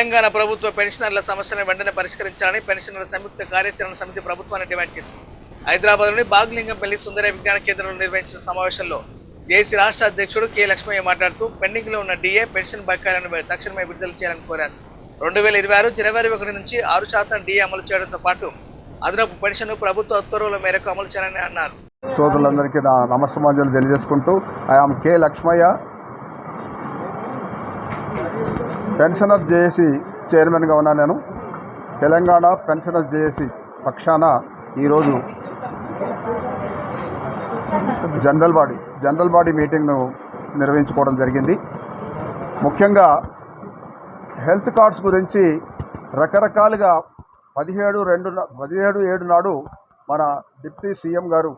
తెలంగాణ ప్రభుత్వ పెన్షనర్ల సమస్యలను వెంటనే పరిష్కరించాలని పెన్షనర్ల సంయుక్త కార్యాచరణ సమితి ప్రభుత్వాన్ని డిమాండ్ చేసింది. హైదరాబాద్లోని బాగ్లింగంపల్లి సుందర విజ్ఞాన కేంద్రంలో నిర్వహించిన సమావేశంలో జేఏసీ రాష్ట్ర అధ్యక్షుడు కె లక్ష్మయ్య మాట్లాడుతూ పెండింగ్లో ఉన్న డిఏ పెన్షన్ బకాయిలను తక్షణమే విడుదల చేయాలని కోరారు. 2026 జనవరి 1 నుంచి 6% డిఏ అమలు చేయడంతో పాటు అదనపు పెన్షన్ ప్రభుత్వ ఉత్తర్వుల మేరకు అమలు చేయాలని అన్నారు. సోదరులందరికీ నా నమస్కారాలు తెలియజేసుకుంటూ I'm K Lakshmaiah, pensioner JAC చైర్మన్గా ఉన్నా. నేను తెలంగాణ పెన్షనర్ జేఏసీ పక్షాన ఈరోజు జనరల్ బాడీ మీటింగ్ను నిర్వహించుకోవడం జరిగింది. ముఖ్యంగా హెల్త్ కార్డ్స్ గురించి రకరకాలుగా 17/7 నాడు మన డిప్యూటీ సీఎం గారు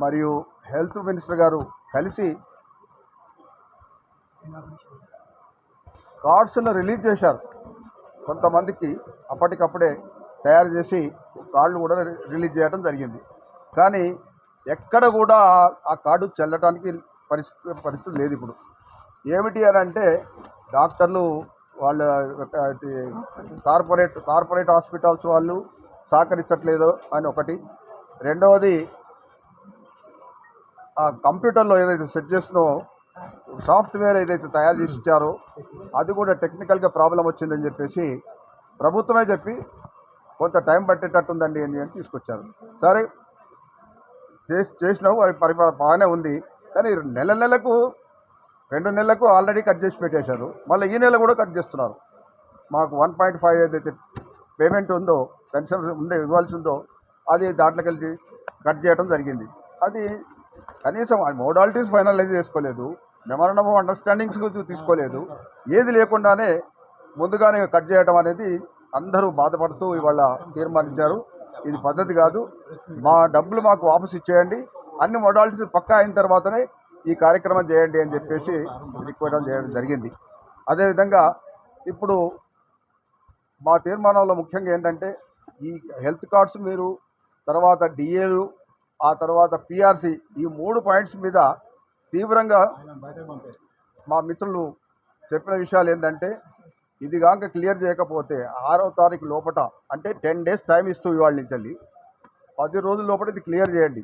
మరియు హెల్త్ మినిస్టర్ గారు కలిసి కార్డ్స్ను రిలీజ్ చేశారు. కొంతమందికి అప్పటికప్పుడే తయారు చేసి కార్డులు కూడా రిలీజ్ చేయడం జరిగింది. కానీ ఎక్కడ కూడా ఆ కార్డు చెల్లటానికి పరిస్థితి లేదు. ఇప్పుడు ఏమిటి అని అంటే డాక్టర్లు వాళ్ళ కార్పొరేట్ హాస్పిటల్స్ వాళ్ళు సహకరించట్లేదు అని ఒకటి. రెండవది, ఆ కంప్యూటర్లో ఏదైతే సెట్ చేసినో సాఫ్ట్వేర్ ఏదైతే తయారు చేసి ఇచ్చారో అది కూడా టెక్నికల్గా ప్రాబ్లం వచ్చిందని చెప్పేసి ప్రభుత్వమే చెప్పి కొంత టైం పట్టేటట్టుందండి అని తీసుకొచ్చారు. సరే చేసినావు, అది బాగానే ఉంది. కానీ 2 నెలలకు ఆల్రెడీ కట్ చేసి పెట్టేశారు. మళ్ళీ ఈ నెల కూడా కట్ చేస్తున్నారు. మాకు 1.5 ఏదైతే పేమెంట్ ఉందో, పెన్షన్ ఇవ్వాల్సి ఉందో అది దాంట్లోకి వెళ్ళి కట్ చేయడం జరిగింది. అది కనీసం మోడాలిటీస్ ఫైనలైజ్ చేసుకోలేదు, మెమరాండం ఆఫ్ అండర్స్టాండింగ్స్ తీసుకోలేదు. ఏది లేకుండానే ముందుగానే కట్ చేయడం అనేది అందరూ బాధపడుతూ ఇవాళ తీర్మానించారు. ఇది పద్ధతి కాదు. మా డబ్బులు మాకు వాపసు ఇచ్చేయండి, అన్ని మోడాలిటీస్ పక్కా అయిన తర్వాతనే ఈ కార్యక్రమం చేయండి అని చెప్పేసి రిక్వెస్ట్ చేయడం జరిగింది. అదేవిధంగా ఇప్పుడు మా తీర్మానంలో ముఖ్యంగా ఏంటంటే ఈ హెల్త్ కార్డ్స్ మీరు తర్వాత డిఏలు ఆ తర్వాత పిఆర్సి ఈ 3 పాయింట్స్ మీద తీవ్రంగా మా మిత్రులు చెప్పిన విషయాలు ఏంటంటే ఇది కాక క్లియర్ చేయకపోతే 6వ తారీఖు లోపల అంటే 10 days టైం ఇస్తూ ఇవాళ నుంచి 10 రోజుల లోపల ఇది క్లియర్ చేయండి.